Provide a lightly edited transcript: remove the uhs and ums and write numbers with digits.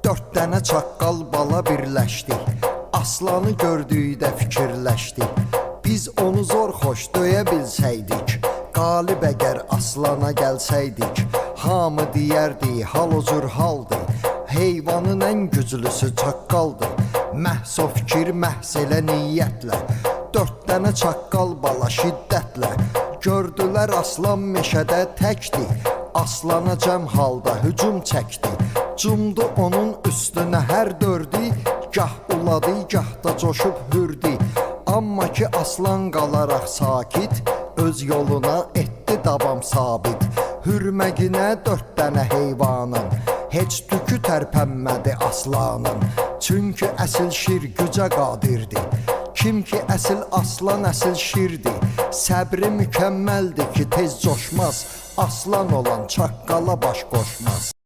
Dörd dənə çaqqal bala birləşdi. Aslanı gördükdə fikirləşdi. Biz onu zor xoş döyə bilsəydik, qalib əgər aslana gəlsəydik, hamı deyərdi hal o cür haldır, heyvanın ən güclüsü çaqqaldır. Məhz o fikir məhz elə niyyətlə, dörd dənə çaqqal bala şiddətlə gördülər aslan meşədə təkdir. Aslana cəm halda hücum çəkdi, cumdu onun üstünə hər dördü, gah uladı, gah da coşub hürdü. Amma ki aslan qalaraq sakit, öz yoluna etdi davam sabit. Hürməginə dörd dənə heyvanın, heç tükü tərpənmədi aslanın. Çünki əsil şir gücə qadirdi, kim ki əsil aslan əsil şirdi. Səbri mükəmməldir ki tez coşmaz, aslan olan çaqqala baş qoşmaz.